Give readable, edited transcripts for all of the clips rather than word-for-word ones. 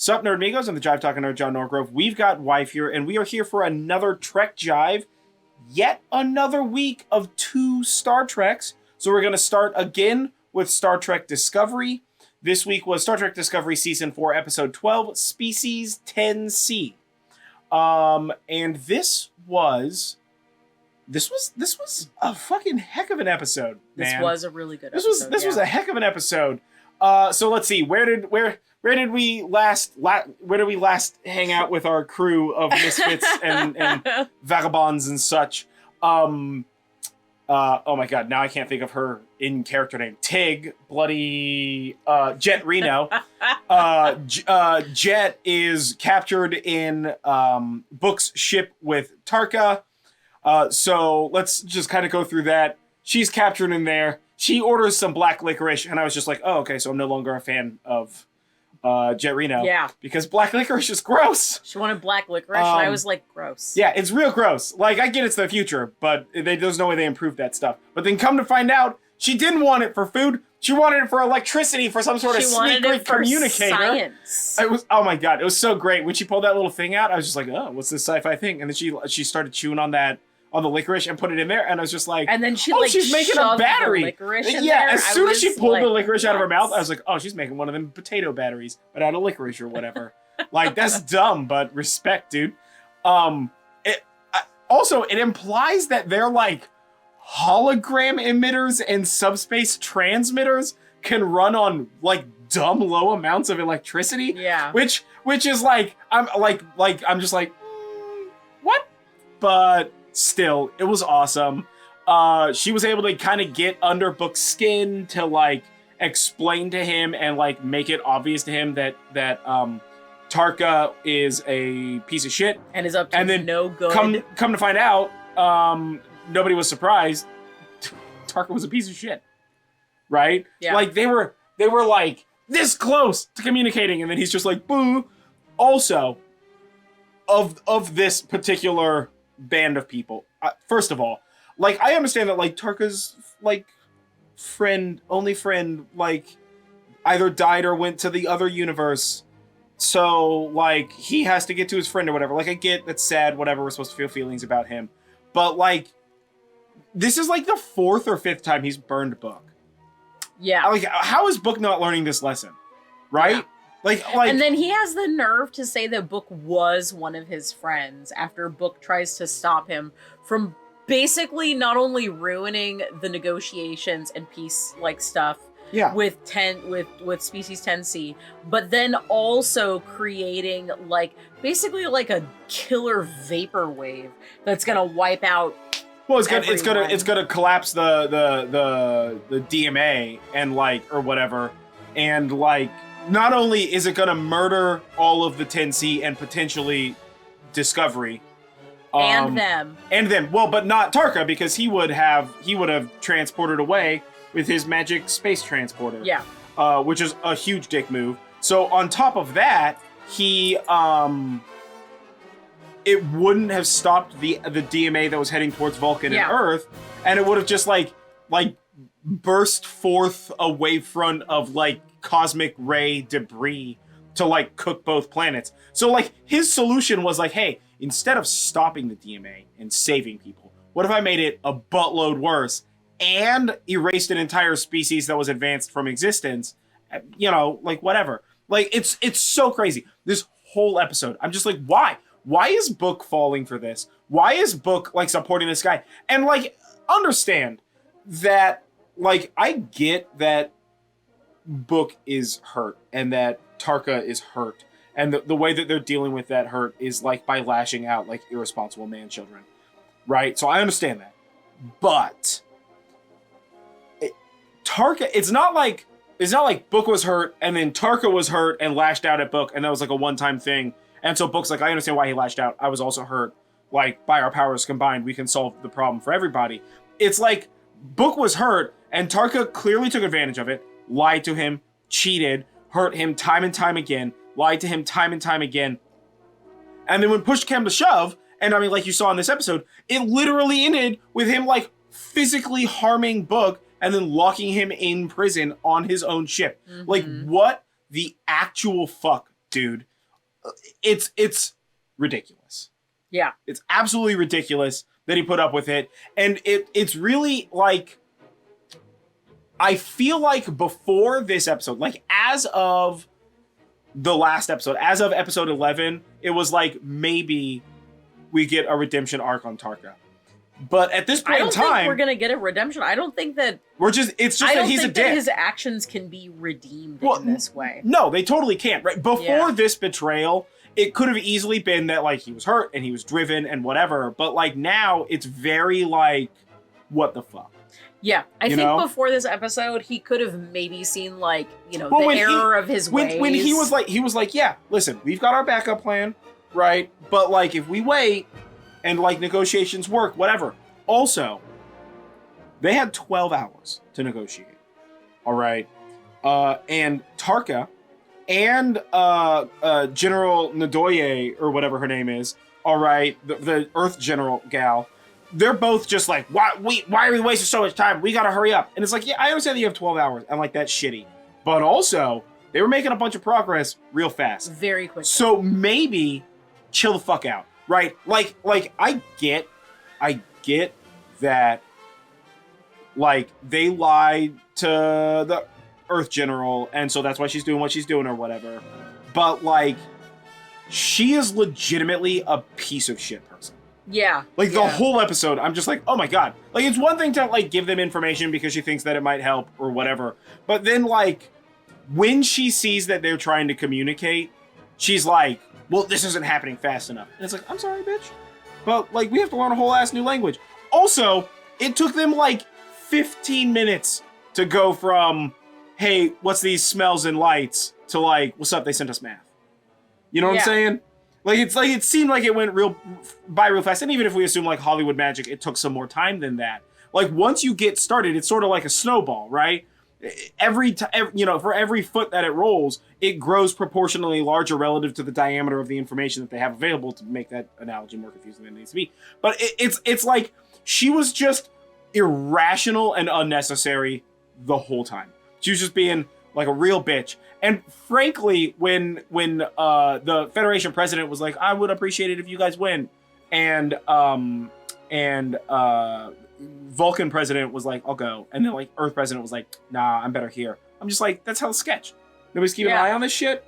Sup, Nerdmigos, I'm the Jive Talking Nerd, John Norgrove. We've got Wife here, and we are here for another Trek Jive. Yet another week of 2 Star Treks. So we're going to start again with Star Trek Discovery. This week was Star Trek Discovery Season 4, Episode 12, Species 10C. And this was a fucking heck of an episode, man. This was a really good episode. This was a heck of an episode. So let's see, where did we last hang out with our crew of misfits and vagabonds and such? Oh my god, now I can't think of her in character name. Tig, bloody Jet Reno. Jet is captured in Book's ship with Tarka. So let's just kind of go through that. She's captured in there. She orders some black licorice, and I was just like, oh, okay, so I'm no longer a fan of Jet Reno. Yeah. Because black licorice is gross. She wanted black licorice, and I was like, gross. Yeah, it's real gross. Like, I get it's the future, but there's no way they improved that stuff. But then come to find out, she didn't want it for food. She wanted it for electricity, for some sort of sneaky communicator. Science. It was, oh my god, it was so great. When she pulled that little thing out, I was just like, oh, what's this sci-fi thing? And then she started chewing on the licorice and put it in there, and I was just like, and then she's making a battery. The licorice in yeah, there. as soon as she pulled like, the licorice out of her mouth, I was like, oh, she's making one of them potato batteries, but out of licorice or whatever. Like, that's dumb, but respect, dude. It implies that they're like hologram emitters and subspace transmitters can run on like dumb low amounts of electricity. Yeah. Which is like, I'm just like, what? But still, it was awesome. She was able to kind of get under Book's skin to like explain to him and like make it obvious to him that Tarka is a piece of shit and is up to and then no good. Come to find out, nobody was surprised. Tarka was a piece of shit, right? Yeah. Like they were like this close to communicating, and then he's just like, boo. Also, of this particular band of people, first of all, like I understand that like Tarka's like only friend like either died or went to the other universe, so like he has to get to his friend or whatever. Like I get that's sad, whatever, we're supposed to feel feelings about him, but like this is like the 4th or 5th time he's burned Book. Yeah. Like how is Book not learning this lesson, right? Yeah. Like, and then he has the nerve to say that Book was one of his friends after Book tries to stop him from basically not only ruining the negotiations and peace like stuff with Species 10C, but then also creating like basically like a killer vapor wave that's gonna wipe out. Well, it's gonna collapse the DMA and like or whatever, and like. Not only is it going to murder all of the 10C and potentially Discovery. And them. Well, but not Tarka, because he would have transported away with his magic space transporter. Yeah. Which is a huge dick move. So on top of that, he it wouldn't have stopped the DMA that was heading towards Vulcan and Earth, and it would have just like burst forth a wavefront of like cosmic ray debris to like cook both planets. So like his solution was like, hey, instead of stopping the DMA and saving people, what if I made it a buttload worse and erased an entire species that was advanced from existence? You know, like whatever. Like it's so crazy. This whole episode, I'm just like, why? Why is Book falling for this? Why is Book like supporting this guy? And like understand that like I get that Book is hurt and that Tarka is hurt, and the way that they're dealing with that hurt is like by lashing out like irresponsible man-children, right? So I understand that, but Tarka, it's not like Book was hurt and then Tarka was hurt and lashed out at Book, and that was like a one-time thing, and so Book's like, I understand why he lashed out. I was also hurt. Like by our powers combined, we can solve the problem for everybody. It's like Book was hurt and Tarka clearly took advantage of it. Lied to him, cheated, hurt him time and time again, lied to him time and time again. And then when push came to shove, and I mean, like you saw in this episode, it literally ended with him like physically harming Book and then locking him in prison on his own ship. Mm-hmm. Like, what the actual fuck dude, it's ridiculous. Yeah. It's absolutely ridiculous that he put up with it. And it's really like, I feel like before this episode, like as of the last episode, as of episode 11, it was like maybe we get a redemption arc on Tarka. But at this point in time, think we're gonna get a redemption. I don't think that it's just that he's a dick. That his actions can be redeemed in this way. No, they totally can't. Right before this betrayal, it could have easily been that like he was hurt and he was driven and whatever. But like now, it's very like, what the fuck? Yeah, I think before this episode, he could have maybe seen like the error of his ways. When he was like, yeah, listen, we've got our backup plan, right? But like, if we wait and like negotiations work, whatever. Also, they had 12 hours to negotiate. All right, and Tarka and General Ndoye or whatever her name is. All right, the Earth General gal. They're both just like, why are we wasting so much time? We gotta hurry up. And it's like, yeah, I understand that you have 12 hours. And like, that's shitty. But also, they were making a bunch of progress real fast. Very quickly. So maybe chill the fuck out, right? Like I get that, like, they lied to the Earth General, and so that's why she's doing what she's doing or whatever. But like, she is legitimately a piece of shit person. Yeah. Like, the whole episode, I'm just like, oh my god. Like, it's one thing to, like, give them information because she thinks that it might help or whatever. But then, like, when she sees that they're trying to communicate, she's like, well, this isn't happening fast enough. And it's like, I'm sorry, bitch. But, like, we have to learn a whole ass new language. Also, it took them, like, 15 minutes to go from, hey, what's these smells and lights, to, like, what's up, they sent us math. You know what I'm saying? Like, it's like, it seemed like it went real fast. And even if we assume like Hollywood magic, it took some more time than that. Like, once you get started, it's sort of like a snowball, right? For every foot that it rolls, it grows proportionally larger relative to the diameter of the information that they have available, to make that analogy more confusing than it needs to be. But it's like, she was just irrational and unnecessary the whole time. She was just being like a real bitch. And frankly, when the Federation president was like, I would appreciate it if you guys win, and Vulcan president was like, I'll go, and then like Earth president was like, nah, I'm better here. I'm just like, that's hella sketch. Nobody's keeping an eye on this shit,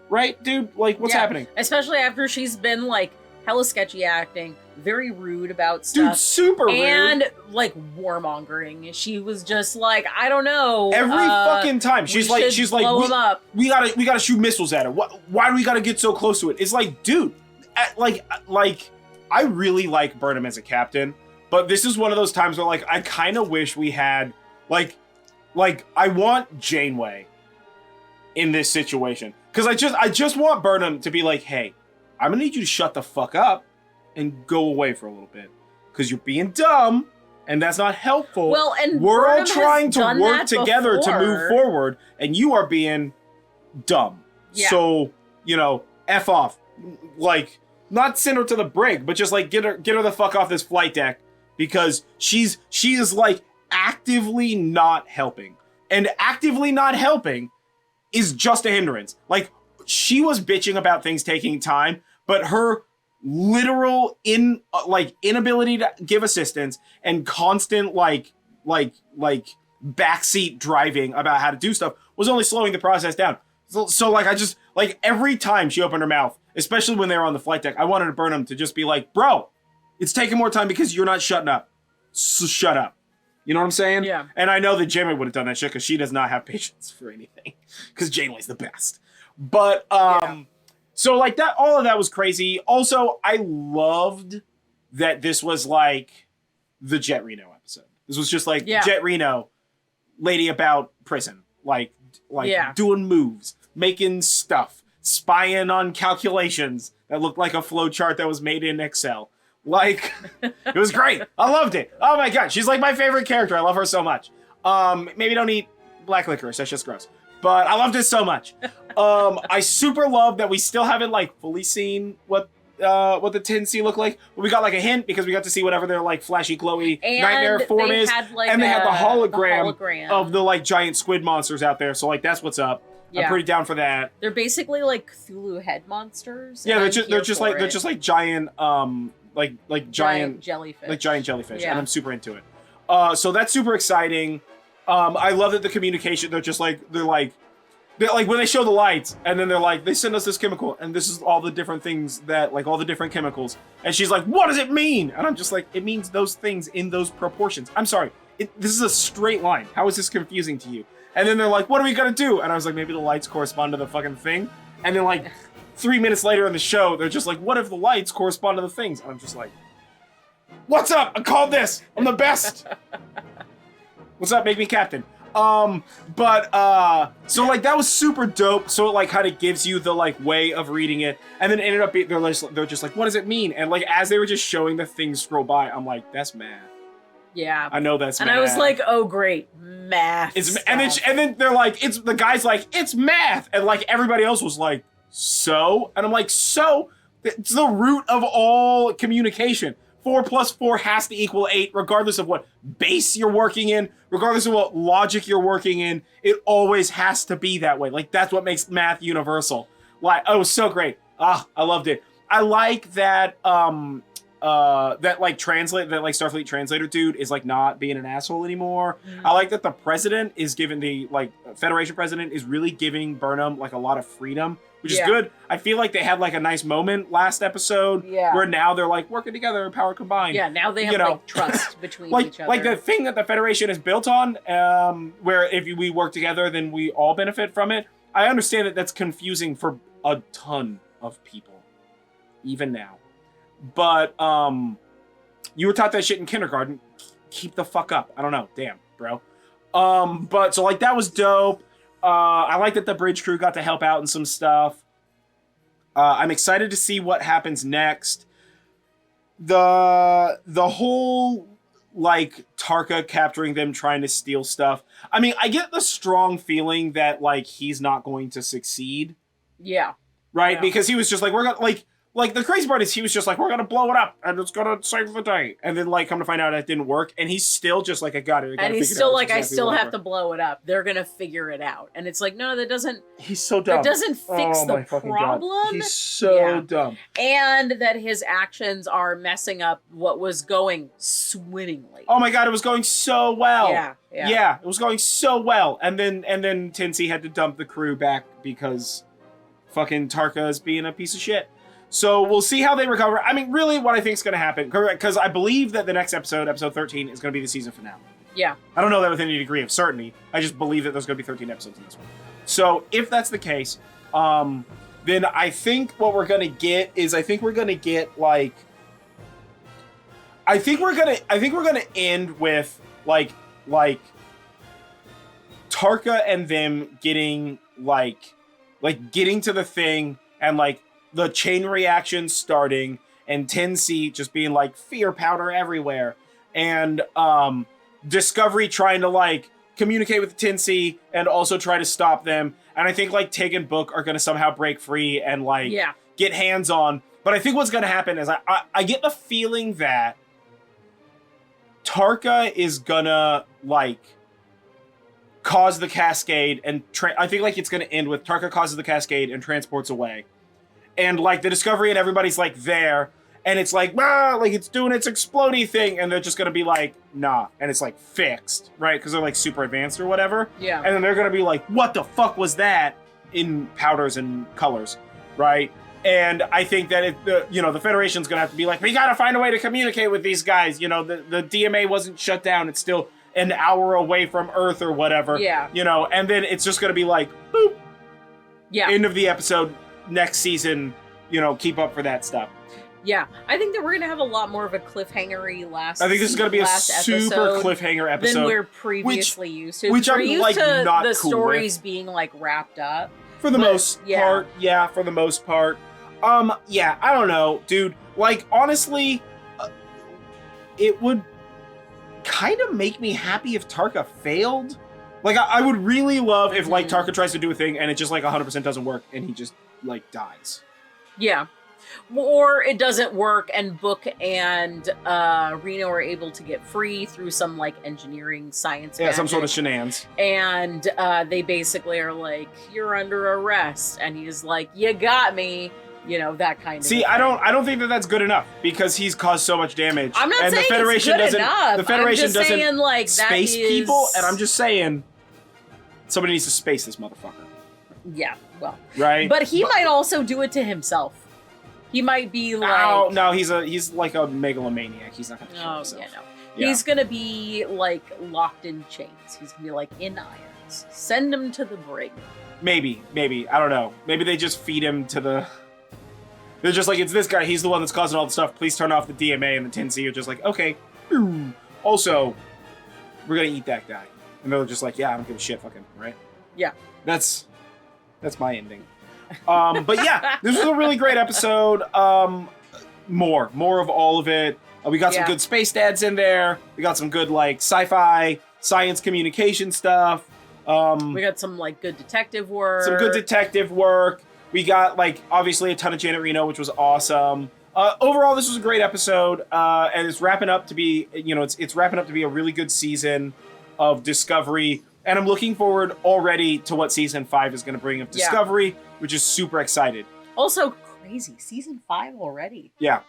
right, dude? Like, what's happening? Especially after she's been like hella sketchy acting, very rude about stuff. Dude, super rude. And like warmongering. She was just like, I don't know. Every fucking time. She's like, blow him up. We gotta shoot missiles at her. Why do we gotta get so close to it? It's like, dude, like I really like Burnham as a captain, but this is one of those times where like I kind of wish we had like I want Janeway in this situation, because I just want Burnham to be like, hey, I'm gonna need you to shut the fuck up and go away for a little bit, because you're being dumb and that's not helpful. Well, and we're Burnham all trying to work together before. to move forward, and you are being dumb. Yeah. So, F off. Like, not send her to the brig, but just like get her the fuck off this flight deck, because she is like actively not helping. And actively not helping is just a hindrance. Like, she was bitching about things taking time, but her literal inability to give assistance and constant like backseat driving about how to do stuff was only slowing the process down. So like, I just, like, every time she opened her mouth, especially when they were on the flight deck, I wanted to Burnham to just be like, bro, it's taking more time because you're not shutting up. So shut up. You know what I'm saying? Yeah. And I know that Janeway would have done that shit because she does not have patience for anything, because Janeway's the best. But so like that, all of that was crazy. Also, I loved that this was like the Jet Reno episode. This was just like Jet Reno, lady about prison, like doing moves, making stuff, spying on calculations that looked like a flow chart that was made in Excel. Like, it was great. I loved it. Oh my god, she's like my favorite character. I love her so much. Maybe don't eat black licorice. That's just gross. But I loved it so much. I super love that we still haven't like fully seen what the 10C look like. But we got like a hint because we got to see whatever their like flashy, glowy nightmare form is. Had, like, and they had the hologram hologram of the like giant squid monsters out there. So like, that's what's up. Yeah. I'm pretty down for that. They're basically like Cthulhu head monsters. Yeah, they're just like giant giant jellyfish. Like giant jellyfish, Yeah. and I'm super into it. So that's super exciting. I love that the communication, they're like when they show the lights, and then they're like, they send us this chemical, and this is all the different things that, like, all the different chemicals. And she's like, what does it mean? And I'm just like, it means those things in those proportions. I'm sorry, this is a straight line. How is this confusing to you? And then they're like, what are we gonna do? And I was like, maybe the lights correspond to the fucking thing. And then, like, 3 minutes later in the show, they're just like, what if the lights correspond to the things? And I'm just like, what's up? I called this. I'm the best. What's up? Make me captain. So like that was super dope. So it like kind of gives you the like way of reading it, and then it ended up being they're just like, what does it mean? And like as they were just showing the things scroll by, I'm like, that's math. Yeah, I know that's math. And I was like, oh great, math. And then they're like, it's the guy's like, it's math, and like everybody else was like, so, and I'm like, so it's the root of all communication. 4 plus 4 has to equal 8, regardless of what base you're working in, regardless of what logic you're working in. It always has to be that way. Like, that's what makes math universal. Like, oh, so great. I loved it. I like that, that Starfleet translator dude is like not being an asshole anymore. I like that the president is giving Federation president is really giving Burnham like a lot of freedom, which is good. I feel like they had like a nice moment last episode where now they're like working together, power combined. Yeah, now they have like trust between each other. Like the thing that the Federation is built on, where if we work together, then we all benefit from it. I understand that that's confusing for a ton of people, even now. But you were taught that shit in kindergarten. Keep the fuck up. I don't know. Damn, bro. But so like that was dope. I like that the bridge crew got to help out in some stuff. I'm excited to see what happens next. The whole like Tarka capturing them, trying to steal stuff. I mean, I get the strong feeling that like he's not going to succeed. Yeah. Right? Yeah. Because he was just like, we're gonna like the crazy part is he was just like, we're gonna blow it up and it's gonna save the day. And then like come to find out it didn't work. And he's still just like, I got it. And he's still like, I still have to blow it up. They're gonna figure it out. And it's like, no, that doesn't. He's so dumb. That doesn't fix the problem. God. He's so dumb. And that his actions are messing up what was going swimmingly. Oh my God, it was going so well. Yeah, it was going so well. And then Tinsy had to dump the crew back because fucking Tarka is being a piece of shit. So we'll see how they recover. I mean, really what I think is going to happen, because I believe that the next episode 13, is going to be the season finale. Yeah. I don't know that with any degree of certainty. I just believe that there's going to be 13 episodes in this one. So if that's the case, then I think what we're going to get is I think we're going to end with like Tarka and them getting getting to the thing and like the chain reaction starting and Tinsy just being like fear powder everywhere and Discovery trying to like communicate with Tinsy and also try to stop them. And I think like Tig and Book are going to somehow break free and like get hands on. But I think what's going to happen is I get the feeling that Tarka is gonna like cause the cascade and I think like it's gonna end with Tarka causes the cascade and transports away. And like the Discovery and everybody's like there and it's like, like it's doing its explodey thing and they're just gonna be like, nah. And it's like fixed, right? Because they're like super advanced or whatever. Yeah. And then they're gonna be like, what the fuck was that? In powders and colors, right? And I think that the Federation's gonna have to be like, we gotta find a way to communicate with these guys. You know, the DMA wasn't shut down. It's still an hour away from Earth or whatever. Yeah. You know, and then it's just gonna be like, boop. Yeah. End of the episode, next season, keep up for that stuff. Yeah. I think that we're gonna have a lot more of a cliffhangery last I think this is gonna be a super cliffhanger episode. Than we're previously used to. Which we're I'm used like to not the cool stories with. being like wrapped up. For the most part, yeah, for the most part. Yeah, I don't know, dude. Like, honestly, it would kind of make me happy if Tarka failed. Like, I would really love if, like, Tarka tries to do a thing and it just, like, 100% doesn't work and he just, like, dies. Yeah. Or it doesn't work, and Book and Reno are able to get free through some like engineering science. Yeah, some sort of shenanigans. And they basically are like, "You're under arrest," and he's like, "You got me." You know, that kind of. See, I don't think that that's good enough because he's caused so much damage. I'm not and saying the Federation it's good doesn't. enough. The Federation I'm just doesn't saying, like, space that is... people, and I'm just saying somebody needs to space this motherfucker. Yeah, well, right. But he might also do it to himself. He might be like, oh no, he's like a megalomaniac. He's not gonna kill himself. Yeah, no. Yeah. He's gonna be like locked in chains. He's gonna be like in irons. Send him to the brig. Maybe I don't know. Maybe they just feed him to the. They're just like, it's this guy. He's the one that's causing all the stuff. Please turn off the DMA, and the 10C are just like, okay. Also, we're gonna eat that guy, and they're just like, yeah, I don't give a shit, fucking right. Yeah, that's my ending. But yeah, this was a really great episode. More of all of it. We got some good space dads in there. We got some good like sci-fi, science communication stuff. We got some like good detective work. We got like obviously a ton of Janet Reno, which was awesome. Overall, this was a great episode, and it's wrapping up to be, it's wrapping up to be a really good season of Discovery. And I'm looking forward already to what season 5 is going to bring of Discovery, which is super excited. Also crazy, season 5 already. Yeah.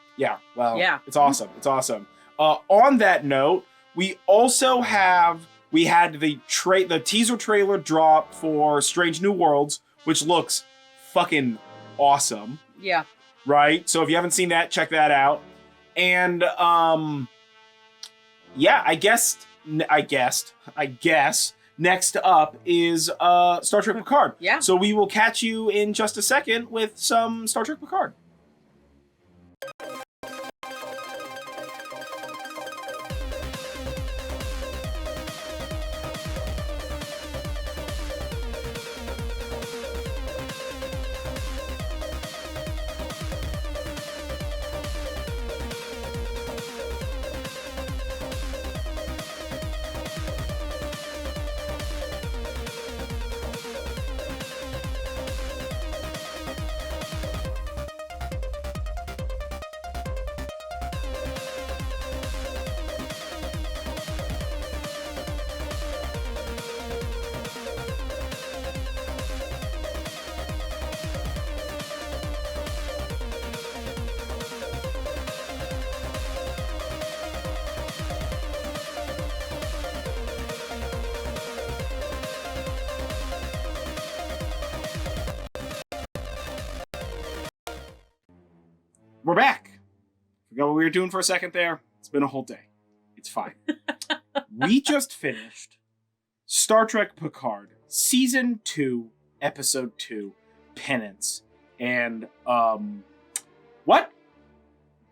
Well, it's awesome. It's awesome. On that note, we had the teaser trailer drop for Strange New Worlds, which looks fucking awesome. Yeah. Right? So if you haven't seen that, check that out. And I guess next up is Star Trek Picard. Yeah. So we will catch you in just a second with some Star Trek Picard. We're back. Forgot what we were doing for a second there. It's been a whole day. It's fine. We just finished Star Trek Picard, Season 2, Episode 2, Penance. And, what?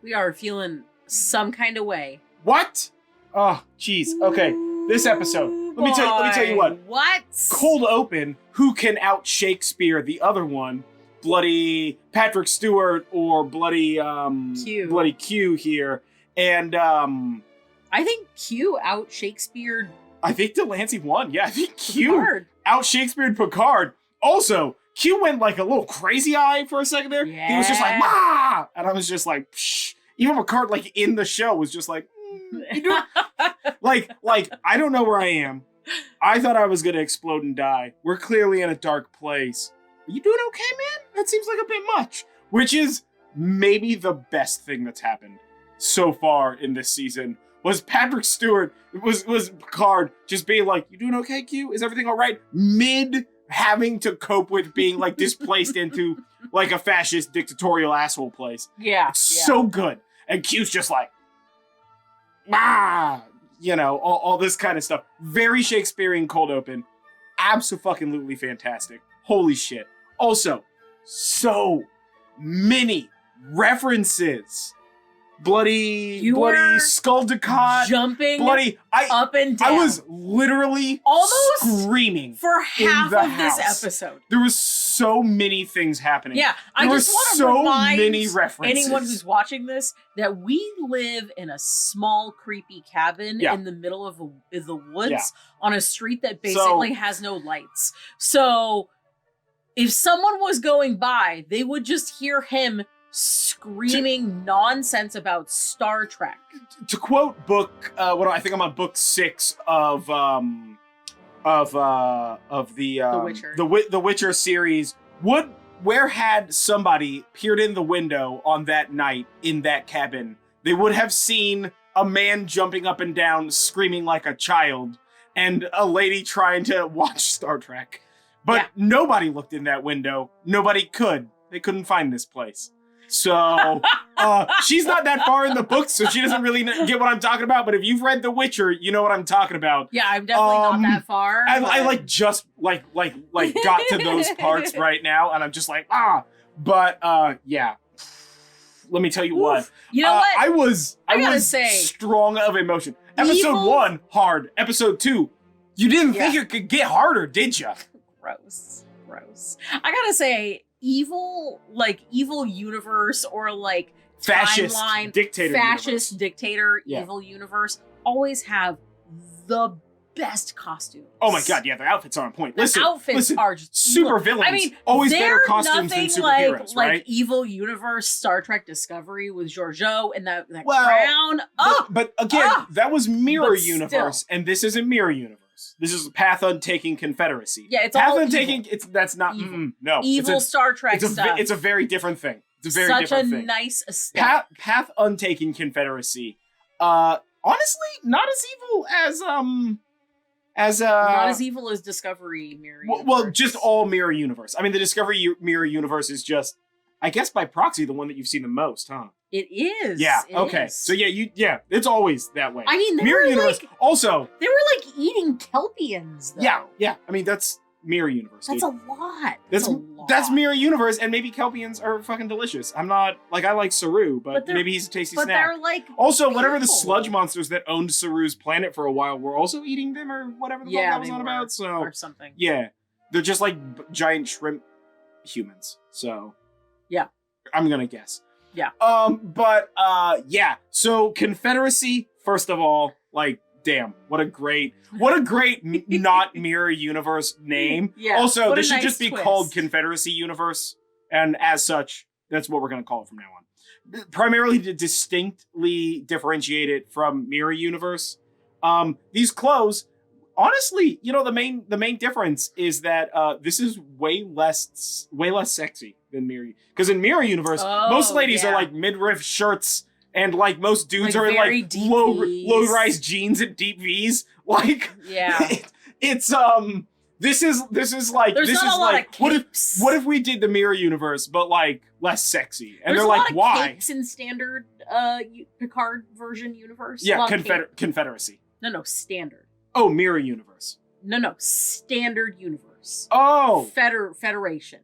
We are feeling some kind of way. What? Oh, jeez. Okay, this episode. Let me tell you what. What? Cold open. Who can out Shakespeare the other one? Bloody Patrick Stewart or bloody Q. Bloody Q here. And I think Q out Shakespeare. I think Delancey won. Yeah, I think Q out Shakespeare Picard. Also, Q went like a little crazy eye for a second there. Yeah. He was just like, "Bah!" And I was just like, psh. Even Picard, like in the show, was just like, you do like I don't know where I am. I thought I was gonna explode and die. We're clearly in a dark place. Are you doing okay, man? That seems like a bit much. Which is maybe the best thing that's happened so far in this season. Was Patrick Stewart, was Picard just being like, you doing okay, Q? Is everything all right? Mid having to cope with being like displaced into like a fascist dictatorial asshole place. Yeah. So good. And Q's just like, all this kind of stuff. Very Shakespearean cold open. Abso-fucking-lutely fantastic. Holy shit. Also, so many references. Bloody Skuldicott. Jumping up and down. I was literally almost screaming for half of house. this episode. There was so many things happening. Yeah, I just want to remind many references. anyone who's watching this that we live in a small, creepy cabin in the middle of the woods on a street that basically has no lights. So if someone was going by, they would just hear him screaming nonsense about Star Trek. To quote book, I think I'm on book 6 of the Witcher. the Witcher series. Where had somebody peered in the window on that night in that cabin, they would have seen a man jumping up and down, screaming like a child, and a lady trying to watch Star Trek. But nobody looked in that window. Nobody could. They couldn't find this place. So she's not that far in the book, so she doesn't really get what I'm talking about. But if you've read The Witcher, you know what I'm talking about. Yeah, I'm definitely not that far. I like just like got to those parts right now, and I'm just like But yeah, let me tell you what. You know what? I was say, strong of emotion. Episode 1 hard. Episode 2, you didn't think it could get harder, did you? Gross. I gotta say, evil universe or like fascist timeline, dictator evil universe always have the best costumes. Oh my god, yeah, their outfits are on point. The outfits are just super villains. I mean, always better costumes than superheroes, right? Like evil universe Star Trek Discovery with Georgiou and that crown. But again, that was mirror universe, and this isn't mirror universe. This is Path Untaking Confederacy. Yeah, it's Path all Untaking. Evil. That's not no evil Star Trek stuff. It's a very different thing. It's a very different thing. Such a nice aesthetic. Path Untaking Confederacy. Honestly, not as evil as not as evil as Discovery Mirror Universe. Well, just all mirror universe. I mean, the Discovery Mirror Universe is just, I guess by proxy, the one that you've seen the most, huh? It is. Yeah. It okay. is. So it's always that way. I mean, mirror universe. Also, they were like eating kelpians, though. Yeah. I mean, that's mirror universe. That's dude. a lot. That's mirror universe, and maybe kelpians are fucking delicious. I'm not I like Saru, but maybe he's a tasty snack. But they're like also whatever the sludge monsters that owned Saru's planet for a while were also eating them, or whatever the fuck that was on about. So or something. Yeah, they're just like giant shrimp humans. So yeah, I'm gonna guess. Yeah. Yeah. So Confederacy, first of all, like, damn, what a great not mirror universe name. Yeah. Also, this should nice just be twist. called Confederacy Universe, and as such, that's what we're gonna call it from now on. Primarily to distinctly differentiate it from mirror universe. These clothes, honestly, the main difference is that this is way less sexy than mirror, because in mirror universe, most ladies are like midriff shirts, and like most dudes are in like low-rise jeans and deep V's. Like, it's this is like there's this not is a lot like of capes. what if we did the mirror universe but like less sexy? And there's they're a like, lot of why? capes in standard Picard version universe. Yeah, Confederacy. No, standard. Oh, mirror universe. No, standard universe. Oh, Federation.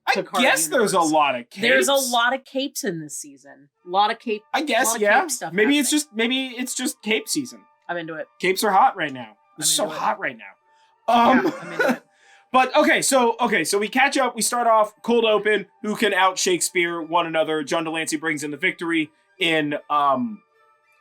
I guess there's a lot of capes. There's a lot of capes in this season. A lot of cape. I guess, yeah. Cape stuff maybe it's just cape season. I'm into it. Capes are hot right now. They're so hot right now. I'm into it. But so we catch up. We start off cold open. Who can out Shakespeare one another? John Delancey brings in the victory. In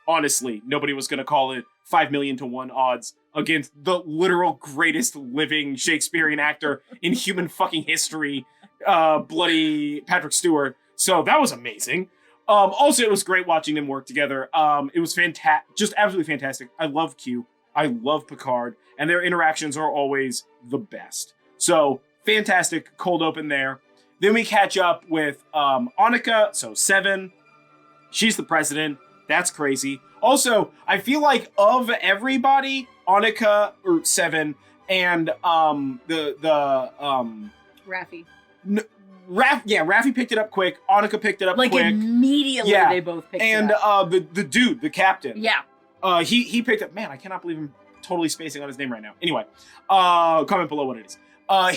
honestly, nobody was gonna call it 5 million to 1 odds against the literal greatest living Shakespearean actor in human fucking history, bloody Patrick Stewart. So that was amazing. Also, it was great watching them work together. It was fantastic, just absolutely fantastic. I love Q. I love Picard, and their interactions are always the best. So fantastic cold open there. Then we catch up with Annika, so 7. She's the president. That's crazy. Also, I feel like of everybody, Annika or 7 and Raffi. Raffi picked it up quick. Annika picked it up quick. Like immediately, they both picked it up. And the dude, the captain. Yeah. He picked up. Man, I cannot believe I'm totally spacing on his name right now. Anyway, comment below what it is.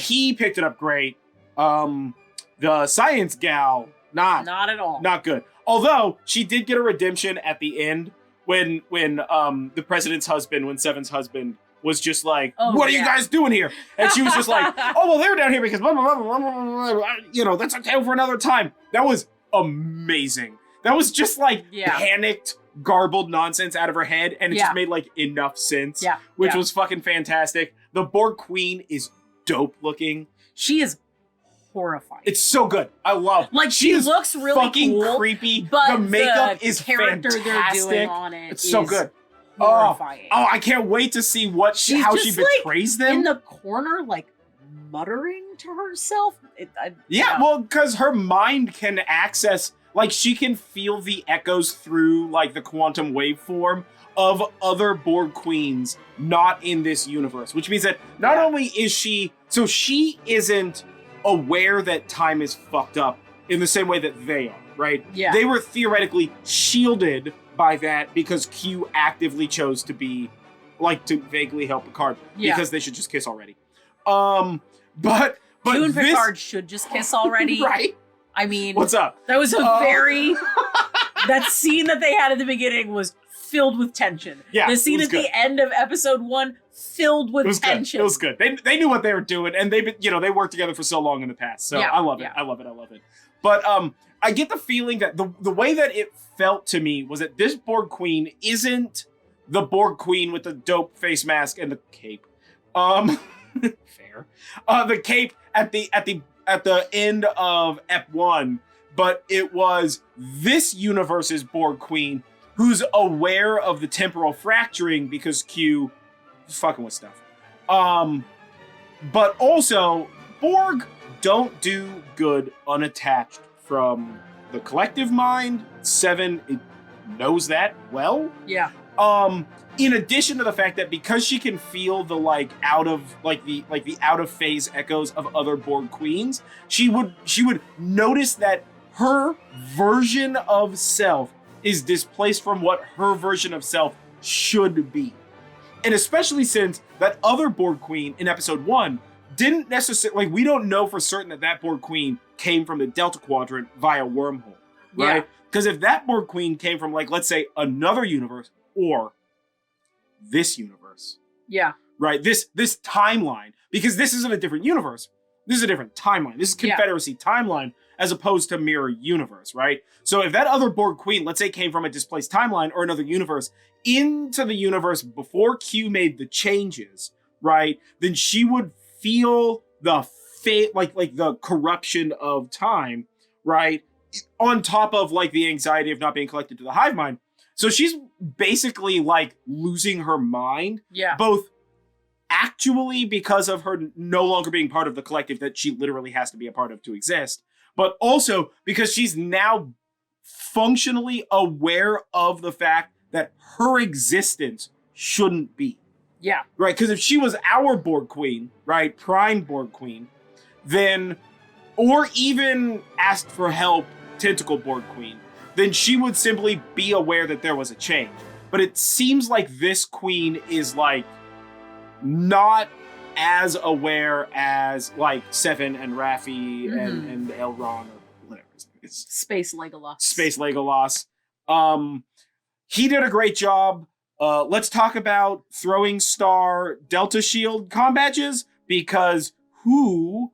He picked it up great. The science gal, not at all. Not good. Although she did get a redemption at the end when the president's husband, when Seven's husband was just like, what are you guys doing here? And she was just like, oh, well, they're down here because blah, blah, blah, blah, blah, blah. That's a tale for another time. That was amazing. That was just like panicked, garbled nonsense out of her head, and it just made like enough sense, which was fucking fantastic. The Borg Queen is dope looking. She is horrifying. It's so good. I love. Like she looks really fucking cool, creepy. but the makeup is character fantastic. they're doing on it it's so good. Horrifying. Oh, I can't wait to see how she betrays them. In the corner, like muttering to herself. Well, because her mind can access, like, she can feel the echoes through, like, the quantum waveform of other Borg queens not in this universe, which means that not only is she isn't aware that time is fucked up in the same way that they are, right? Yeah. They were theoretically shielded by that because Q actively chose to be, like, to vaguely help Picard because they should just kiss already. But Q and Picard should just kiss already. Right? I mean, what's up? That was a very that scene that they had at the beginning was filled with tension. Yeah, the scene at the end of episode 1 filled with tension. It was good. They knew what they were doing, and they worked together for so long in the past. So I love it. I love it. But I get the feeling that the way that it felt to me was that this Borg queen isn't the Borg queen with the dope face mask and the cape. Fair. The cape at the end of Ep1, but it was this universe's Borg queen who's aware of the temporal fracturing because Q is fucking with stuff. But also, Borg don't do good unattached from the collective mind. Seven knows that well. Yeah. In addition to the fact that because she can feel the out of phase echoes of other Borg queens, she would notice that her version of self is displaced from what her version of self should be. And especially since that other Borg queen in episode 1 didn't necessarily, we don't know for certain that Borg queen came from the Delta Quadrant via wormhole, right? Because if that Borg queen came from, let's say, another universe or this universe. Yeah. Right? This timeline, because this isn't a different universe. This is a different timeline. This is Confederacy timeline as opposed to mirror universe, right? So if that other Borg queen, let's say, came from a displaced timeline or another universe into the universe before Q made the changes, right? Then she would feel the the corruption of time, right? On top of the anxiety of not being collected to the hive mind. So she's basically losing her mind. Yeah. Both actually because of her no longer being part of the collective that she literally has to be a part of to exist, but also because she's now functionally aware of the fact that her existence shouldn't be. Yeah. Right? Because if she was our Borg queen, right, prime Borg queen, then, or even asked for help, tentacle Borg queen, then she would simply be aware that there was a change. But it seems like this queen is not as aware as Seven and Raffi and Elron or whatever. It's Space Legolas. Space Legolas. He did a great job. Let's talk about throwing star Delta Shield comm badges, because who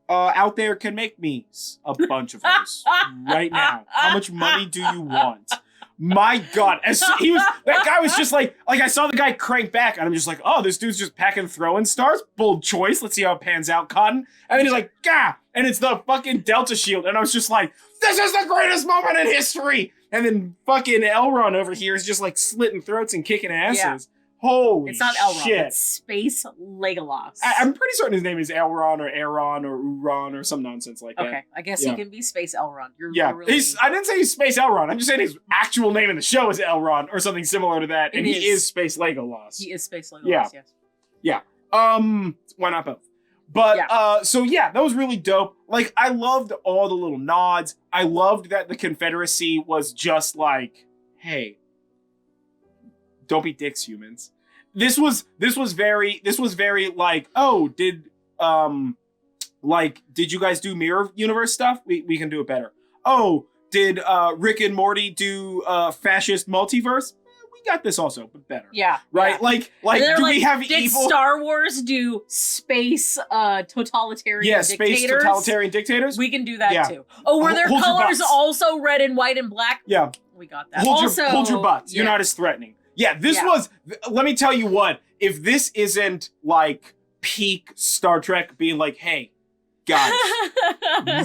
out there can make me a bunch of those right now? How much money do you want? My God, that guy was just I saw the guy crank back, and I'm just oh, this dude's just packing throwing stars. Bold choice. Let's see how it pans out, Cotton. And then he's gah, and it's the fucking Delta Shield, and I was just this is the greatest moment in history. And then fucking Elron over here is just slitting throats and kicking asses. Yeah. Holy shit. It's not Elron, it's Space Legolas. I'm pretty certain his name is Elron or Aaron or Uron or some nonsense like that. Okay, I guess he can be Space Elron. I didn't say he's Space Elron. I'm just saying his actual name in the show is Elron or something similar to that. And he is Space Legolas. He is Space Legolas, yes. Yeah. Why not both? But, that was really dope. I loved all the little nods. I loved that the Confederacy was just hey, don't be dicks, humans. This was very oh, did you guys do mirror universe stuff? We can do it better. Oh, did Rick and Morty do fascist multiverse? We got this also, but better. Yeah. Right? Yeah. Do we have did evil? Did Star Wars do space totalitarian dictators? Yeah, space totalitarian dictators? We can do that too. Oh, were their colors also red and white and black? Yeah. We got that. Hold your butts. Yeah. You're not as threatening. Yeah, this was, let me tell you what, if this isn't peak Star Trek being hey, Guys,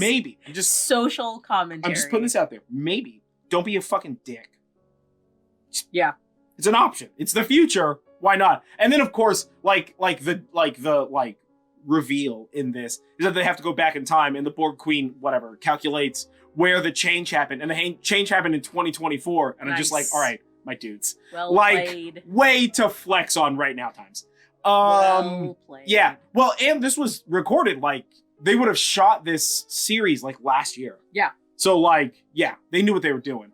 maybe. Just social commentary. I'm just putting this out there. Maybe. Don't be a fucking dick. Yeah. It's an option. It's the future. Why not? And then of course, the reveal in this is that they have to go back in time and the Borg Queen, whatever, calculates where the change happened. And the change happened in 2024. And I'm just like, all right, my dudes. Well played. Way to flex on right now times. Well played. Yeah. Well, and this was recorded, they would have shot this series, last year. Yeah. So, they knew what they were doing.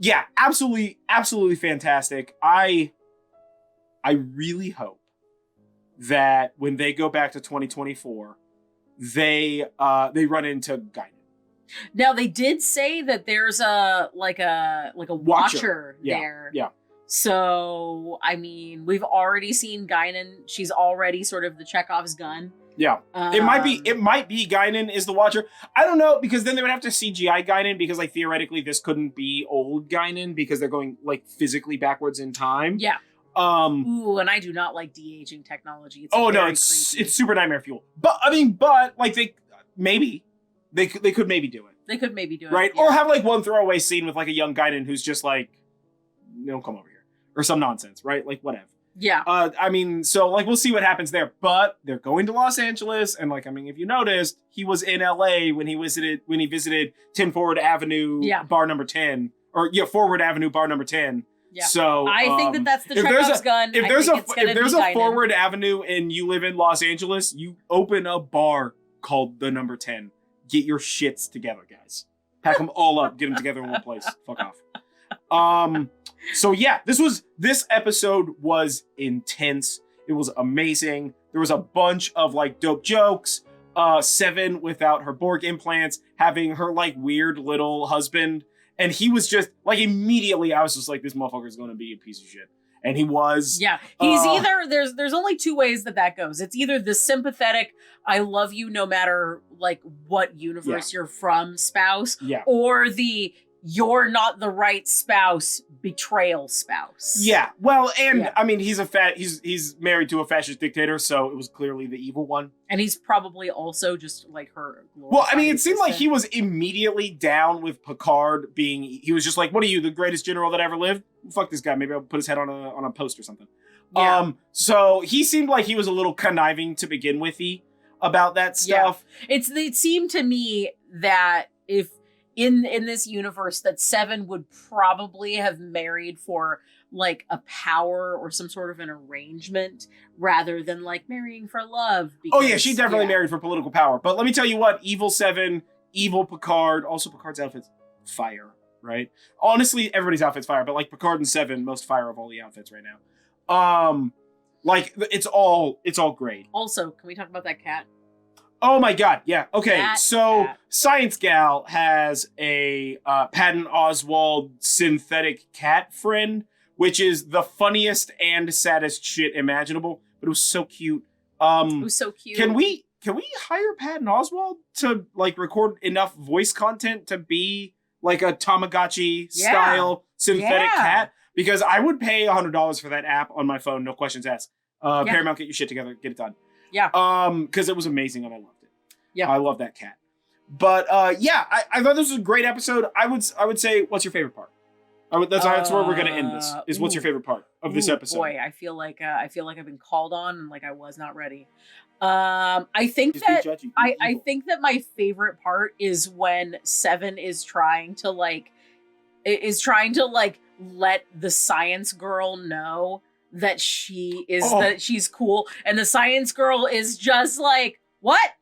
Yeah, absolutely, absolutely fantastic. I really hope that when they go back to 2024, they run into Guinan. Now they did say that there's a watcher there. Yeah. So I mean, we've already seen Guinan. She's already sort of the Chekhov's gun. Yeah. It might be Guinan is the watcher. I don't know, because then they would have to CGI Guinan, because theoretically this couldn't be old Guinan because they're going physically backwards in time. Yeah. Ooh, and I do not like de-aging technology. It's super nightmare fuel. But they could maybe do it. They could maybe do it. Right? Yeah. Or have one throwaway scene with a young Guinan who's just don't come over here. Or some nonsense, right? Whatever. Yeah. We'll see what happens there. But they're going to Los Angeles, and if you noticed, he was in LA when he visited 10 Forward Avenue bar number 10. Or Forward Avenue bar number 10. Yeah. So I think that's the Chekhov's gun. If there's a Forward Avenue and you live in Los Angeles, you open a bar called the number 10. Get your shits together, guys. Pack them all up, get them together in one place. Fuck off. So yeah, this episode was intense. It was amazing. There was a bunch of dope jokes. Seven without her Borg implants, having her weird little husband, and he was just immediately I was just this motherfucker's gonna be a piece of shit. And he was. Yeah. He's either there's only two ways that goes. It's either the sympathetic, I love you no matter what universe you're from spouse, or the you're not the right spouse betrayal spouse. Yeah. Well, and I mean he's married to a fascist dictator, so it was clearly the evil one. And he's probably also just her. Well, I mean, it seemed like he was immediately down with Picard he was just what are you, the greatest general that ever lived? Fuck this guy. Maybe I'll put his head on a post or something. Yeah. So he seemed like he was a little conniving to begin with about that stuff. Yeah. It seemed to me that if in this universe that Seven would probably have married for a power or some sort of an arrangement rather than marrying for love. Because, she definitely married for political power. But let me tell you what, evil Seven, evil Picard, also Picard's outfit's fire, right? Honestly, everybody's outfit's fire, but Picard and Seven, most fire of all the outfits right now. It's all great. Also, can we talk about that cat? Oh my god, yeah. Okay, cat. Science Gal has a Patton Oswalt synthetic cat friend, which is the funniest and saddest shit imaginable, but it was so cute. It was so cute. Can we hire Patton Oswalt to record enough voice content to be a Tamagotchi style synthetic cat? Because I would pay $100 for that app on my phone, no questions asked. Paramount, get your shit together, get it done. Yeah. Because it was amazing and I loved it. Yeah. I love that cat. But I thought this was a great episode. I would say, what's your favorite part? That's where we're gonna end this. What's your favorite part of this episode? Boy, I feel like I've been called on and I was not ready. I think that my favorite part is when Seven is trying to let the science girl know that she's cool, and the science girl is just what?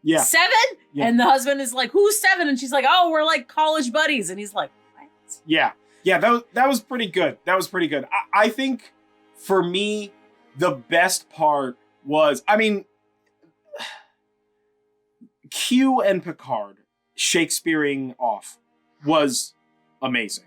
Yeah. Seven? Yeah. And the husband is who's Seven? And she's oh, we're college buddies. And he's what? Yeah. Yeah, that was pretty good. I think for me, the best part was, Q and Picard Shakespeareing off was amazing.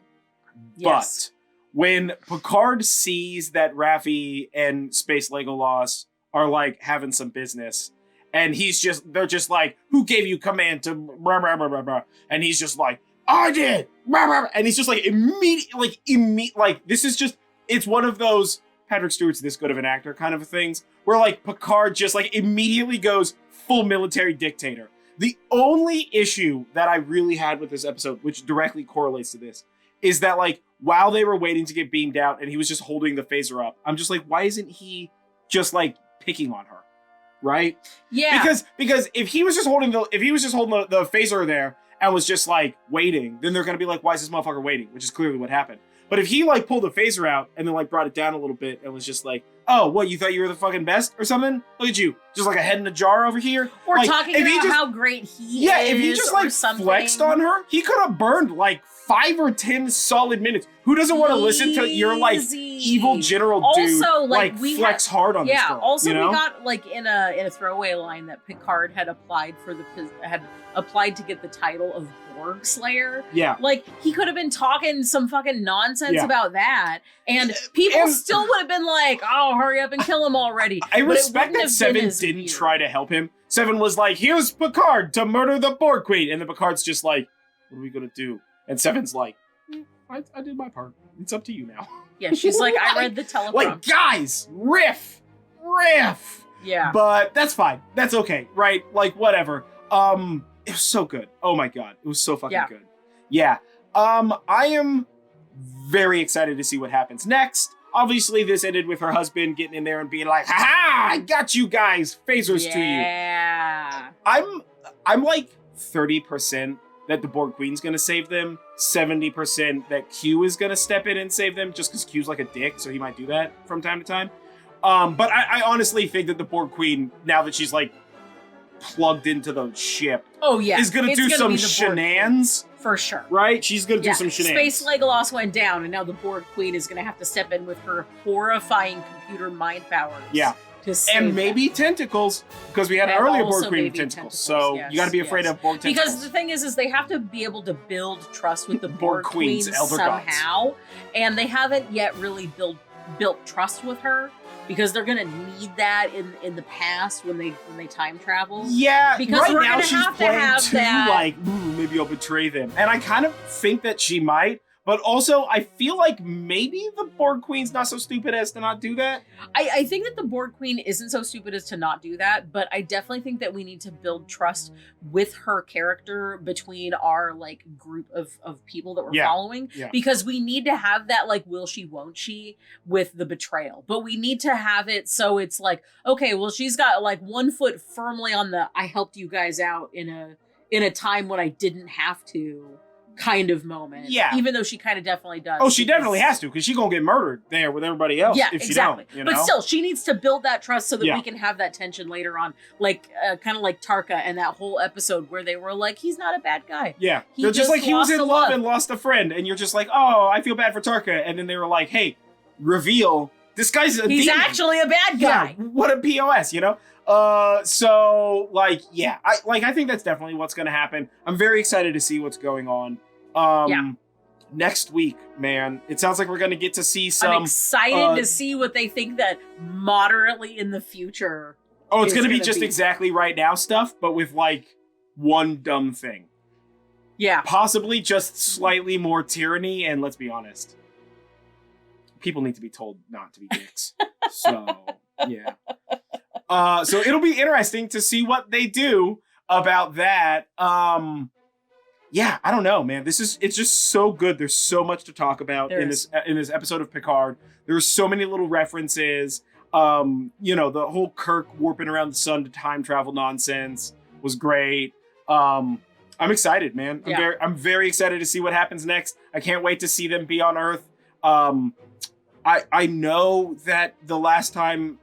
Yes. But when Picard sees that Raffi and Space Legolas are having some business, and they're just who gave you command to blah, blah, blah, blah, blah. And he's just I did, blah, blah, blah. And he's just immediate, this is just, it's one of those Patrick Stewart's this good of an actor kind of things where Picard just immediately goes full military dictator. The only issue that I really had with this episode, which directly correlates to this, is that like while they were waiting to get beamed out and he was just holding the phaser up, I'm just like, why isn't he just like picking on her? Right? Yeah. Because if he was just holding the phaser there and was just like waiting, then they're gonna be like, why is this motherfucker waiting? Which is clearly what happened. But if he like pulled the phaser out and then like brought it down a little bit and was just like, oh, what, you thought you were the fucking best or something? Look at you, just like a head in a jar over here. Or like, talking about how great he is. Yeah, if he just like flexed on her, he could have burned like 5 or 10 solid minutes. Who doesn't want to listen to your like evil general dude also, like flex hard on this girl? Yeah, also you know? we got like in a throwaway line that Picard had applied to get the title of Borg Slayer. Yeah. Like, he could have been talking some fucking nonsense about that, and people still would have been like, oh, hurry up and kill him already. I respect that Seven didn't try to help him. Seven was like, here's Picard to murder the Borg Queen. And then Picard's just like, what are we going to do? And Seven's like, I did my part. It's up to you now. Yeah, she's like, I read the teleprompter. Like, guys, riff. Yeah. But that's fine. That's okay, right? Like, whatever. It was so good. Oh my god. It was so fucking good. Yeah. I am very excited to see what happens next. Obviously, this ended with her husband getting in there and being like, ha-ha, I got you guys. Phasers to you. Yeah. I'm like 30% that the Borg Queen's gonna save them, 70% that Q is gonna step in and save them, just because Q's like a dick, so he might do that from time to time. But I honestly think that the Borg Queen, now that she's like plugged into the ship, is gonna do some shenanigans. For sure. Right? She's gonna do some shenanigans. Space Legolas went down, and now the Borg Queen is gonna have to step in with her horrifying computer mind powers. Yeah. And maybe tentacles, because we had an earlier Borg Queen with tentacles. So you gotta be afraid of Borg tentacles. Because the thing is they have to be able to build trust with the Borg Queen somehow. Gods. And they haven't yet really built trust with her. Because they're gonna need that in the past when they time travel. Yeah, because right we're now gonna she's have playing to have too, that. Like, maybe I'll betray them. And I kind of think that she might, but also I feel like maybe the Borg Queen's not so stupid as to not do that. I think that the Borg Queen isn't so stupid as to not do that, but I definitely think that we need to build trust with her character between our like group of people that we're following. Yeah. Because we need to have that like will she, won't she with the betrayal. But we need to have it so it's like, okay, well she's got like one foot firmly on the I helped you guys out in a time when I didn't have to kind of moment. Yeah. Even though she kind of definitely does. Oh, she definitely has to, because she's gonna get murdered there with everybody else. Yeah, if exactly. She don't, you know? But still, she needs to build that trust so that we can have that tension later on. Like, kind of like Tarka and that whole episode where they were like, he's not a bad guy. Yeah. They're just like, he was in love and lost a friend. And you're just like, oh, I feel bad for Tarka. And then they were like, hey, reveal, this guy's a He's demon. actually a bad guy. Yeah, what a POS, you know? So, yeah. I think that's definitely what's gonna happen. I'm very excited to see what's going on. Next week, man, it sounds like we're gonna get to see some. I'm excited to see what they think that moderately in the future. Oh, it's gonna be just exactly right now stuff, but with like one dumb thing. Yeah. Possibly just slightly more tyranny, and let's be honest, people need to be told not to be dicks. So yeah. So it'll be interesting to see what they do about that. Yeah, I don't know, man. It's just so good. There's so much to talk about in this episode of Picard. There's so many little references. The whole Kirk warping around the sun to time travel nonsense was great. I'm excited, man. I'm very excited to see what happens next. I can't wait to see them be on Earth. I know that the last time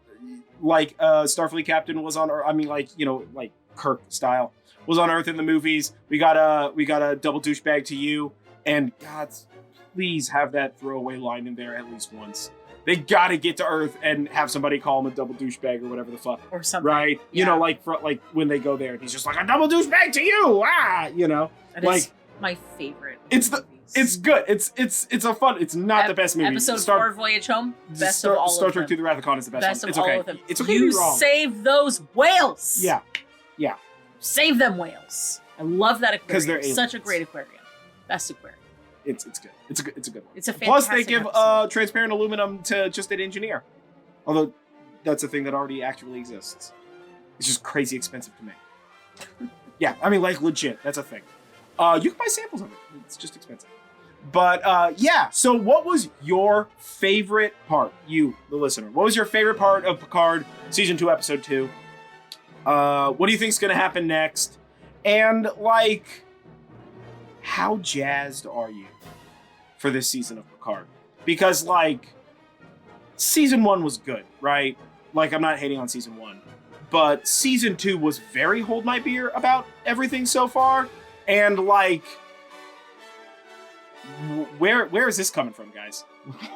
Starfleet captain was on Earth, I mean like Kirk style, was on Earth in the movies. We got a double douchebag to you, and God, please have that throwaway line in there at least once. They gotta get to Earth and have somebody call him a double douchebag or whatever the fuck, or something, right? Yeah. You know, like when they go there, and he's just like a double douchebag to you, you know, that is my favorite. It's good. It's a fun. It's not the best movie. Episode 4 Voyage Home, best of all of them. Star Trek to the Wrath of Khan is the best one. It's okay. All of them. It's okay. You to be wrong. save those whales. Yeah. Save them whales. I love that aquarium. Because they're aliens. Such a great aquarium. Best aquarium. It's good. It's a good one. It's a fantastic Plus they give episode. transparent aluminum to just an engineer. Although that's a thing that already actually exists. It's just crazy expensive to make. Yeah, I mean, like, legit. That's a thing. You can buy samples of it. It's just expensive. But, yeah. So what was your favorite part, you, the listener? What was your favorite part of Picard Season 2, Episode 2? What do you think's going to happen next? And, like, how jazzed are you for this season of Picard? Because, like, Season 1 was good, right? Like, I'm not hating on Season 1. But Season 2 was very hold my beer about everything so far. And, like, where is this coming from, guys?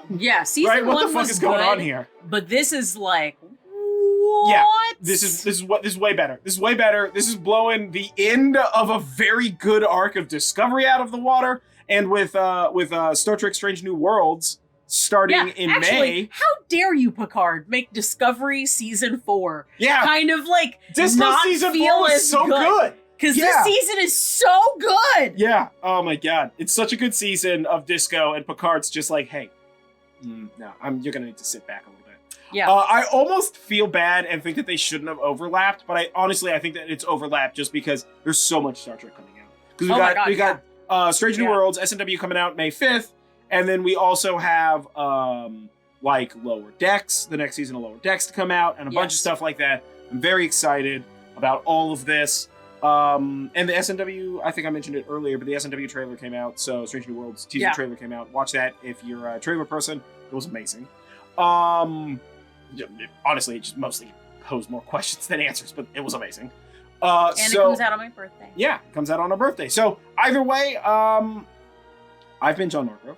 Yeah, Season right? 1 What the fuck is going on here? But this is like, what? Yeah, this is way better. This is way better. This is blowing the end of a very good arc of Discovery out of the water. And with Star Trek Strange New Worlds starting in May. How dare you, Picard, make Discovery Season 4 kind of like Disco not Season 4 feel was as so good. Because this season is so good. Yeah. Oh my god. It's such a good season of Disco, and Picard's just like, hey, no, you're gonna need to sit back a little bit. Yeah. I almost feel bad and think that they shouldn't have overlapped, but I think that it's overlapped just because there's so much Star Trek coming out. Because we got Strange New Worlds, SNW coming out May 5th, and then we also have like Lower Decks, the next season of Lower Decks to come out, and a bunch of stuff like that. I'm very excited about all of this. And the SNW, I think I mentioned it earlier, but the SNW trailer came out, so Strange New Worlds teaser trailer came out. Watch that if you're a trailer person. It was amazing. Honestly, it just mostly posed more questions than answers, but it was amazing. And it comes out on my birthday. Yeah, it comes out on our birthday. So either way, I've been John Norgrove.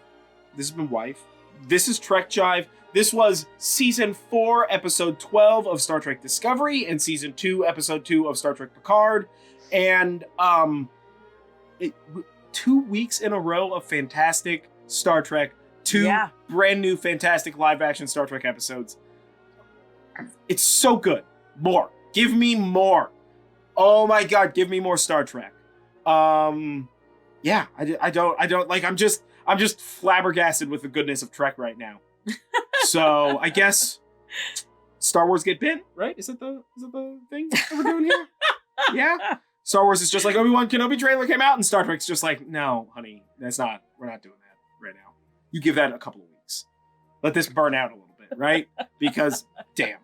This has been Wife. This is Trek Jive. This was Season 4, Episode 12 of Star Trek Discovery, and Season 2, Episode 2 of Star Trek Picard. And 2 weeks in a row of fantastic Star Trek, two brand new fantastic live-action Star Trek episodes. It's so good. More. Give me more. Oh my god, give me more Star Trek. Yeah, I don't like, I'm just flabbergasted with the goodness of Trek right now. So I guess Star Wars get bent, right? Is it the thing that we're doing here? Yeah. Star Wars is just like, Obi-Wan Kenobi trailer came out, and Star Trek's just like, no, honey, we're not doing that right now. You give that a couple of weeks. Let this burn out a little bit, right? Because damn.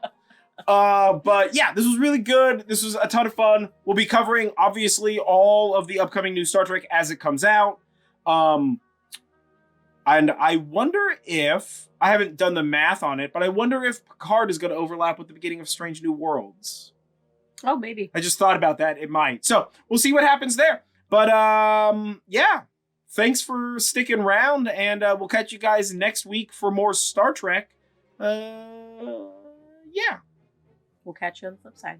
But yeah, this was really good. This was a ton of fun. We'll be covering, obviously, all of the upcoming new Star Trek as it comes out. And I wonder if, I haven't done the math on it, but I wonder if Picard is going to overlap with the beginning of Strange New Worlds. Oh, maybe. I just thought about that. It might. So we'll see what happens there. But yeah, thanks for sticking around, and we'll catch you guys next week for more Star Trek. Yeah. We'll catch you on the flip side.